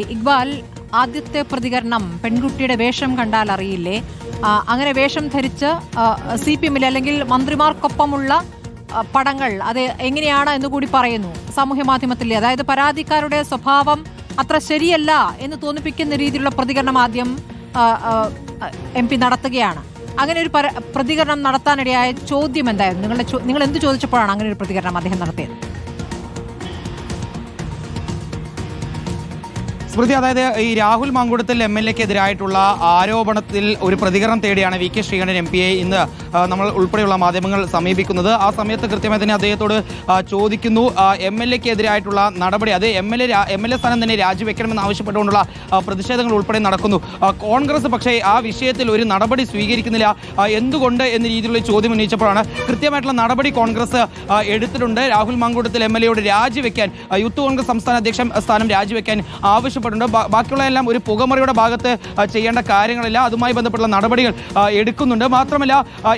ഇക്ബാൽ, ആദ്യത്തെ പ്രതികരണം പെൺകുട്ടിയുടെ വേഷം കണ്ടാൽ അറിയില്ലേ, അങ്ങനെ വേഷം ധരിച്ച് CPM അല്ലെങ്കിൽ മന്ത്രിമാർക്കൊപ്പമുള്ള പടങ്ങൾ അത് എങ്ങനെയാണ് എന്ന് കൂടി പറയുന്നു സാമൂഹ്യ മാധ്യമത്തിൽ. അതായത് പരാതിക്കാരുടെ സ്വഭാവം അത്ര ശരിയല്ല എന്ന് തോന്നിപ്പിക്കുന്ന രീതിയിലുള്ള പ്രതികരണം ആദ്യം MP നടത്തുകയാണ്. അങ്ങനെ ഒരു പ്രതികരണം നടത്താനിടയായ ചോദ്യം എന്തായിരുന്നു? നിങ്ങൾ എന്ത് ചോദിച്ചപ്പോഴാണ് അങ്ങനെ ഒരു പ്രതികരണം അദ്ദേഹം നടത്തിയത്? സ്മൃതി, അതായത് ഈ രാഹുൽ മാങ്കുടത്തിൽ MLA-ക്കെതിരായിട്ടുള്ള ആരോപണത്തിൽ ഒരു പ്രതികരണം തേടിയാണ് VK ശ്രീകണ്ഠൻ MP-യെ ഇന്ന് നമ്മൾ ഉൾപ്പെടെയുള്ള മാധ്യമങ്ങൾ സമീപിക്കുന്നത്. ആ സമയത്ത് കൃത്യമായി തന്നെ അദ്ദേഹത്തോട് ചോദിക്കുന്നു, MLA-ക്കെതിരായിട്ടുള്ള നടപടി, അത് MLA സ്ഥാനം തന്നെ രാജിവെക്കണമെന്ന് ആവശ്യപ്പെട്ടുകൊണ്ടുള്ള പ്രതിഷേധങ്ങൾ ഉൾപ്പെടെ നടക്കുന്നു. കോൺഗ്രസ് പക്ഷേ ആ വിഷയത്തിൽ ഒരു നടപടി സ്വീകരിക്കുന്നില്ല, എന്തുകൊണ്ട് എന്ന രീതിയിലുള്ള ചോദ്യം ഉന്നയിച്ചപ്പോഴാണ് കൃത്യമായിട്ടുള്ള നടപടി കോൺഗ്രസ് എടുത്തിട്ടുണ്ട്. രാഹുൽ മാങ്കുടത്തിൽ MLA-യോട് രാജിവെക്കാൻ, യൂത്ത് കോൺഗ്രസ് സംസ്ഥാന അധ്യക്ഷൻ സ്ഥാനം രാജിവെക്കാൻ ആവശ്യപ്പെട്ടു. ബാക്കിയുള്ള എല്ലാം ഒരു പുകമറിയുടെ ഭാഗത്ത് ചെയ്യേണ്ട കാര്യങ്ങളില്ല, അതുമായി ബന്ധപ്പെട്ടുള്ള നടപടികൾ എടുക്കുന്നുണ്ട്. മാത്രമല്ല,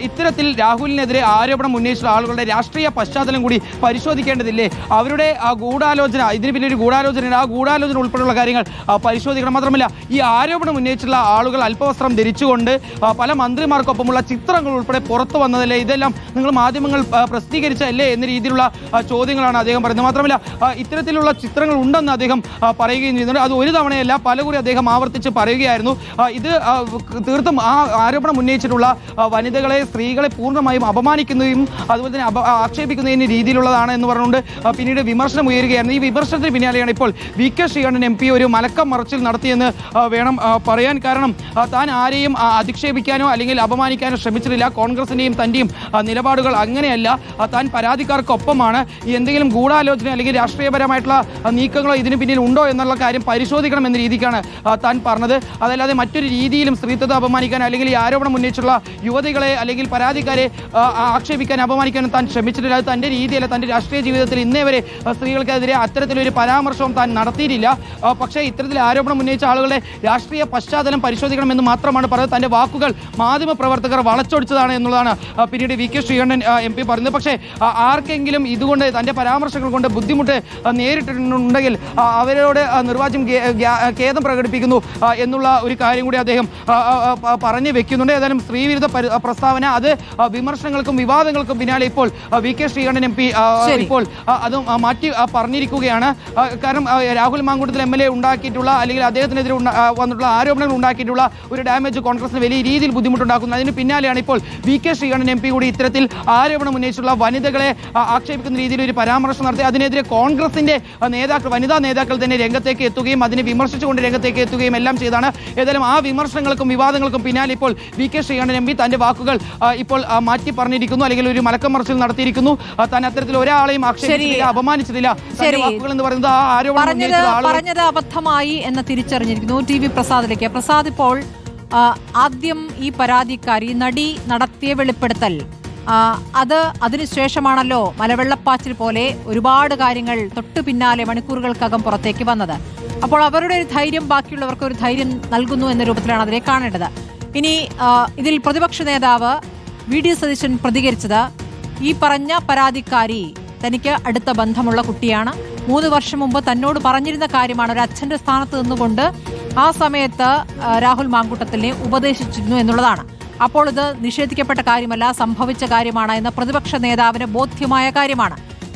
ഇത്തരത്തിൽ രാഹുലിനെതിരെ ആരോപണം ഉന്നയിച്ചിട്ടുള്ള ആളുകളുടെ രാഷ്ട്രീയ പശ്ചാത്തലം കൂടി പരിശോധിക്കേണ്ടതില്ലേ? അവരുടെ ഗൂഢാലോചന, ഇതിന് പിന്നെ ഒരു ഗൂഢാലോചന, ആ ഗൂഢാലോചന ഉൾപ്പെടെയുള്ള കാര്യങ്ങൾ പരിശോധിക്കണം. മാത്രമല്ല, ഈ ആരോപണം ഉന്നയിച്ചിട്ടുള്ള ആളുകൾ അല്പവസ്ത്രം ധരിച്ചുകൊണ്ട് പല മന്ത്രിമാർക്കൊപ്പമുള്ള ചിത്രങ്ങൾ ഉൾപ്പെടെ പുറത്തു വന്നതല്ലേ? ഇതെല്ലാം നിങ്ങൾ മാധ്യമങ്ങൾ പ്രസിദ്ധീകരിച്ചല്ലേ എന്ന രീതിയിലുള്ള ചോദ്യങ്ങളാണ് അദ്ദേഹം പറയുന്നത്. മാത്രമല്ല, ഇത്തരത്തിലുള്ള ചിത്രങ്ങൾ ഉണ്ടെന്ന് അദ്ദേഹം പറയുകയും ചെയ്യുന്നുണ്ട്. അത് ഒരു തവണയല്ല, പലകുറി അദ്ദേഹം ആവർത്തിച്ച് പറയുകയായിരുന്നു. ഇത് തീർത്തും ആ ആരോപണം ഉന്നയിച്ചിട്ടുള്ള വനിതകളെ, സ്ത്രീകളെ പൂർണ്ണമായും അപമാനിക്കുന്നതും അതുപോലെ തന്നെ ആക്ഷേപിക്കുന്നതിന് രീതിയിലുള്ളതാണ് എന്ന് പറഞ്ഞുകൊണ്ട് പിന്നീട് വിമർശനം ഉയരുകയായിരുന്നു. ഈ വിമർശനത്തിന് പിന്നാലെയാണ് ഇപ്പോൾ VK ശ്രീകണ്ഠൻ MP ഒരു മലക്കം മറച്ചിൽ നടത്തിയെന്ന് വേണം പറയാൻ. കാരണം താൻ ആരെയും അധിക്ഷേപിക്കാനോ അല്ലെങ്കിൽ അപമാനിക്കാനോ ശ്രമിച്ചിട്ടില്ല. കോൺഗ്രസിൻ്റെയും തൻ്റെയും നിലപാടുകൾ അങ്ങനെയല്ല. താൻ പരാതിക്കാർക്കൊപ്പമാണ്. എന്തെങ്കിലും ഗൂഢാലോചന അല്ലെങ്കിൽ രാഷ്ട്രീയപരമായിട്ടുള്ള നീക്കങ്ങളോ ഇതിന് പിന്നിൽ ഉണ്ടോ എന്നുള്ള കാര്യം പരിശോധിക്കണം എന്ന രീതിക്കാണ് താൻ പറഞ്ഞത്. അതല്ലാതെ മറ്റൊരു രീതിയിലും സ്ത്രീത്വത്തെ അപമാനിക്കാൻ അല്ലെങ്കിൽ ഈ ആരോപണം ഉന്നയിച്ചുള്ള യുവതികളെ അല്ലെങ്കിൽ പരാതിക്കാരെ ആക്ഷേപിക്കാൻ, അപമാനിക്കാനും താൻ ശ്രമിച്ചിട്ടില്ല. അത് തൻ്റെ രീതിയല്ല. തൻ്റെ രാഷ്ട്രീയ ജീവിതത്തിൽ ഇന്നേ വരെ സ്ത്രീകൾക്കെതിരെ അത്തരത്തിലൊരു പരാമർശവും താൻ നടത്തിയിട്ടില്ല. പക്ഷേ ഇത്തരത്തിൽ ആരോപണം ഉന്നയിച്ച ആളുകളുടെ രാഷ്ട്രീയ പശ്ചാത്തലം പരിശോധിക്കണമെന്ന് മാത്രമാണ് പറഞ്ഞത്. തൻ്റെ വാക്കുകൾ മാധ്യമപ്രവർത്തകർ വളച്ചൊടിച്ചതാണ് എന്നുള്ളതാണ് പിന്നീട് VK ശ്രീകണ്ഠൻ MP പറയുന്നത്. പക്ഷേ ആർക്കെങ്കിലും ഇതുകൊണ്ട് തൻ്റെ പരാമർശങ്ങൾ കൊണ്ട് ബുദ്ധിമുട്ട് നേരിട്ടിട്ടുണ്ടെങ്കിൽ അവരോട് നിർവാചം ഖേദം പ്രകടിപ്പിക്കുന്നു എന്നുള്ള ഒരു കാര്യം കൂടി അദ്ദേഹം പറഞ്ഞു വെക്കുന്നുണ്ട്. ഏതായാലും സ്ത്രീവിരുദ്ധ പ്രസ്താവന, അത് വിമർശനങ്ങൾക്കും വിവാദങ്ങൾക്കും പിന്നാലെ ഇപ്പോൾ VK ശ്രീകണ്ഠൻ MP ഇപ്പോൾ അത് മാറ്റി പറഞ്ഞിരിക്കുകയാണ്. കാരണം രാഹുൽ മാങ്കുടത്തിൽ MLA ഉണ്ടാക്കിയിട്ടുള്ള അല്ലെങ്കിൽ അദ്ദേഹത്തിനെതിരെ വന്നിട്ടുള്ള ആരോപണങ്ങൾ ഉണ്ടാക്കിയിട്ടുള്ള ഒരു ഡാമേജ് കോൺഗ്രസിന് വലിയ രീതിയിൽ ബുദ്ധിമുട്ടുണ്ടാക്കുന്നു. അതിന് പിന്നാലെയാണ് ഇപ്പോൾ VK ശ്രീകണ്ഠൻ MP കൂടി ഇത്തരത്തിൽ ആരോപണം ഉന്നയിച്ചുള്ള വനിതകളെ ആക്ഷേപിക്കുന്ന രീതിയിൽ ഒരു പരാമർശം നടത്തി. അതിനെതിരെ കോൺഗ്രസിന്റെ വനിതാ നേതാക്കൾ തന്നെ രംഗത്തേക്ക് എത്തുകയും അതിനെ വിമർശിച്ചുകൊണ്ട് രംഗത്തേക്ക് എത്തുകയും എല്ലാം ചെയ്താണ്. ഏതായാലും ആ വിമർശനങ്ങൾക്കും വിവാദങ്ങൾക്കും പിന്നാലെ ഇപ്പോൾ VK ശ്രീകണ്ഠൻ MP തന്റെ വാക്കുകൾ ഇപ്പോൾ മാറ്റി പറഞ്ഞിരിക്കുന്നു, അല്ലെങ്കിൽ ഒരു മലക്കം മറിച്ചിൽ നടത്തിയിരിക്കുന്നു. താൻ അത്തരത്തിൽ ഒരാളെയും ആക്ഷേപിച്ചിട്ടില്ല, അപമാനിച്ചിട്ടില്ല. വാക്കുകൾ എന്ന് പറയുന്നത് ആ ആരോപണം പറഞ്ഞത് അബദ്ധമായി എന്ന് തിരിച്ചറിഞ്ഞിരിക്കുന്നു. TV പ്രസാദിലേക്ക്. പ്രസാദ്, ഇപ്പോൾ ആദ്യം ഈ പരാതിക്കാരി നടി നടത്തിയ വെളിപ്പെടുത്തൽ, അതിനുശേഷമാണല്ലോ മലവെള്ളപ്പാച്ചിൽ പോലെ ഒരുപാട് കാര്യങ്ങൾ തൊട്ടു പിന്നാലെ മണിക്കൂറുകൾക്കകം പുറത്തേക്ക് വന്നത്. അപ്പോൾ അവരുടെ ഒരു ധൈര്യം ബാക്കിയുള്ളവർക്ക് ഒരു ധൈര്യം നൽകുന്നു എന്ന രൂപത്തിലാണ് അതിനെ കാണേണ്ടത്. ഇനി ഇതിൽ പ്രതിപക്ഷ നേതാവ് VD സതീശൻ പ്രതികരിച്ചത്, ഈ പറഞ്ഞ പരാതിക്കാരി തനിക്ക് അടുത്ത ബന്ധമുള്ള കുട്ടിയാണ്, 3 വർഷം മുമ്പ് തന്നോട് പറഞ്ഞിരുന്ന കാര്യമാണ്, ഒരു അച്ഛൻ്റെ സ്ഥാനത്ത് നിന്നുകൊണ്ട് ആ സമയത്ത് രാഹുൽ മാങ്കൂട്ടത്തിനെ ഉപദേശിച്ചിരുന്നു എന്നുള്ളതാണ്. അപ്പോൾ ഇത് നിഷേധിക്കപ്പെട്ട കാര്യമല്ല, സംഭവിച്ച കാര്യമാണ് എന്ന പ്രതിപക്ഷ നേതാവിന് ബോധ്യമായ കാര്യമാണ്.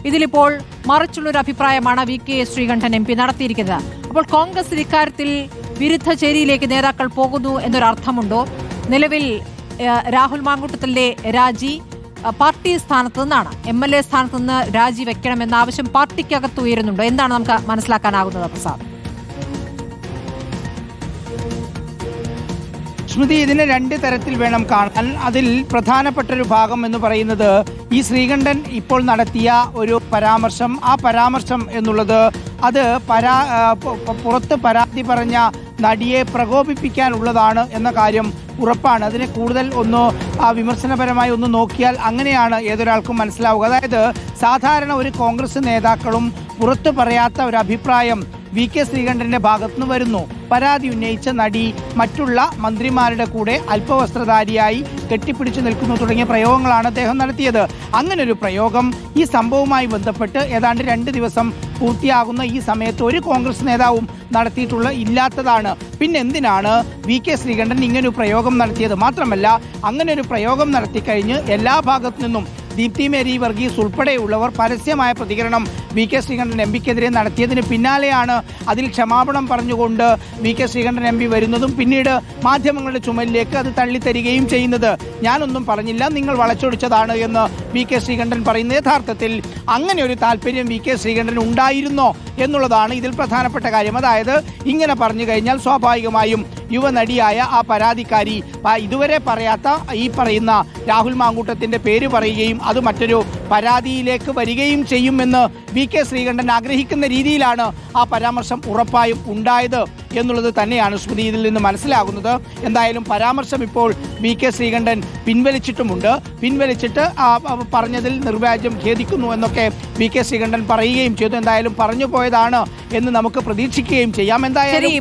ഇതിലിപ്പോൾ മറിച്ചുള്ളൊരു അഭിപ്രായമാണ് VK ശ്രീകണ്ഠൻ MP നടത്തിയിരിക്കുന്നത്. അപ്പോൾ കോൺഗ്രസ് ഇക്കാര്യത്തിൽ വിരുദ്ധ ചേരിയിലേക്ക് നേതാക്കൾ പോകുന്നു എന്നൊരർത്ഥമുണ്ടോ? നിലവിൽ രാഹുൽ മാങ്കൂട്ടത്തിലെ രാജി പാർട്ടി സ്ഥാനത്ത് നിന്നാണ്, MLA സ്ഥാനത്ത് നിന്ന് രാജി വെക്കണമെന്ന ആവശ്യം പാർട്ടിക്കകത്ത് ഉയരുന്നുണ്ടോ? എന്താണ് നമുക്ക് മനസ്സിലാക്കാനാകുന്നത് പ്രസാദ്? സ്മൃതി, ഇതിനെ 2 തരത്തിൽ വേണം കാണാൻ. അതിൽ പ്രധാനപ്പെട്ടൊരു ഭാഗം എന്ന് പറയുന്നത് ഈ ശ്രീകണ്ഠൻ ഇപ്പോൾ നടത്തിയ ഒരു പരാമർശം, ആ പരാമർശം എന്നുള്ളത് അത് പുറത്ത് പരാതി പറഞ്ഞ നടിയെ പ്രകോപിപ്പിക്കാനുള്ളതാണ് എന്ന കാര്യം ഉറപ്പാണ്. അതിനെ കൂടുതൽ വിമർശനപരമായി ഒന്ന് നോക്കിയാൽ അങ്ങനെയാണ് ഏതൊരാൾക്കും മനസ്സിലാവുക. അതായത് സാധാരണ ഒരു കോൺഗ്രസ് നേതാക്കളും പുറത്തു പറയാത്ത ഒരു അഭിപ്രായം VK ശ്രീകണ്ഠന്റെ ഭാഗത്തുനിന്ന് വരുന്നു. പരാതി ഉന്നയിച്ച നടി മറ്റുള്ള മന്ത്രിമാരുടെ കൂടെ അല്പവസ്ത്രധാരിയായി കെട്ടിപ്പിടിച്ചു നിൽക്കുന്നു തുടങ്ങിയ പ്രയോഗങ്ങളാണ് അദ്ദേഹം നടത്തിയത്. അങ്ങനെ ഒരു പ്രയോഗം ഈ സംഭവവുമായി ബന്ധപ്പെട്ട് ഏതാണ്ട് 2 ദിവസം പൂർത്തിയാകുന്ന ഈ സമയത്ത് ഒരു കോൺഗ്രസ് നേതാവും ഇല്ലാത്തതാണ്. പിന്നെ എന്തിനാണ് VK ശ്രീകണ്ഠൻ ഇങ്ങനൊരു പ്രയോഗം നടത്തിയത്? മാത്രമല്ല, അങ്ങനെ ഒരു പ്രയോഗം നടത്തിക്കഴിഞ്ഞ് എല്ലാ ഭാഗത്തു നിന്നും ദീപ്തി മേരി വർഗീസ് ഉൾപ്പെടെയുള്ളവർ പരസ്യമായ പ്രതികരണം VK ശ്രീകണ്ഠൻ MPക്കെതിരെ നടത്തിയതിന് പിന്നാലെയാണ് അതിൽ ക്ഷമാപണം പറഞ്ഞുകൊണ്ട് VK ശ്രീകണ്ഠൻ MP വരുന്നതും പിന്നീട് മാധ്യമങ്ങളുടെ ചുമലിലേക്ക് അത് തള്ളിത്തരികയും ചെയ്യുന്നത്. ഞാനൊന്നും പറഞ്ഞില്ല, നിങ്ങൾ വളച്ചൊടിച്ചതാണ് എന്ന് VK ശ്രീകണ്ഠൻ പറയുന്നത്. യഥാർത്ഥത്തിൽ അങ്ങനെ ഒരു താല്പര്യം VK ശ്രീകണ്ഠൻ ഉണ്ടായിരുന്നോ എന്നുള്ളതാണ് ഇതിൽ പ്രധാനപ്പെട്ട കാര്യം. അതായത് ഇങ്ങനെ പറഞ്ഞു കഴിഞ്ഞാൽ സ്വാഭാവികമായും യുവനടിയായ ആ പരാതിക്കാരി ഇതുവരെ പറയാത്ത ഈ പറയുന്ന രാഹുൽ മാങ്കൂട്ടത്തിന്റെ പേര് പറയുകയും അത് മറ്റൊരു പരാതിയിലേക്ക് വരികയും ചെയ്യുമെന്ന് VK ശ്രീകണ്ഠൻ ആഗ്രഹിക്കുന്ന രീതിയിലാണ് ആ പരാമർശം ഉറപ്പായും ഉണ്ടായത് എന്നുള്ളത് തന്നെയാണ് സ്മൃതി ഇതിൽ നിന്ന് മനസ്സിലാകുന്നത്. എന്തായാലും പരാമർശം ഇപ്പോൾ VK ശ്രീകണ്ഠൻ പിൻവലിച്ചിട്ടുമുണ്ട്. പിൻവലിച്ചിട്ട് പറഞ്ഞതിൽ നിർവ്യാജം ഖേദിക്കുന്നു എന്നൊക്കെ VK ശ്രീകണ്ഠൻ പറയുകയും ചെയ്തു. എന്തായാലും പറഞ്ഞു പോയതാണ് എന്ന് നമുക്ക് പ്രതീക്ഷിക്കുകയും ചെയ്യാം. എന്തായാലും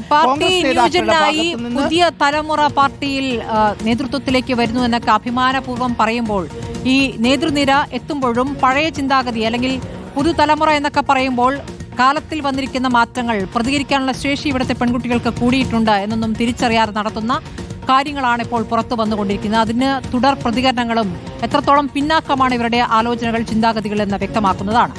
പുതിയ തലമുറ പാർട്ടിയിൽ നേതൃത്വത്തിലേക്ക് വരുന്നു എന്നൊക്കെ അഭിമാനപൂർവ്വം പറയുമ്പോൾ ഈ നേതൃനിര എത്തുമ്പോഴും പഴയ ചിന്താഗതി അല്ലെങ്കിൽ പുതുതലമുറ എന്നൊക്കെ പറയുമ്പോൾ കാലത്തിൽ വന്നിരിക്കുന്ന മാറ്റങ്ങൾ പ്രതികരിക്കാനുള്ള ശേഷി ഇവിടുത്തെ പെൺകുട്ടികൾക്ക് കൂടിയിട്ടുണ്ട് എന്നൊന്നും തിരിച്ചറിയാതെ നടത്തുന്ന കാര്യങ്ങളാണ് ഇപ്പോൾ പുറത്തു വന്നുകൊണ്ടിരിക്കുന്നത്. അതിന് തുടർ പ്രതികരണങ്ങളും എത്രത്തോളം പിന്നാക്കമാണ് ഇവരുടെ ആലോചനകൾ, ചിന്താഗതികൾ എന്ന് വ്യക്തമാക്കുന്നതാണ്.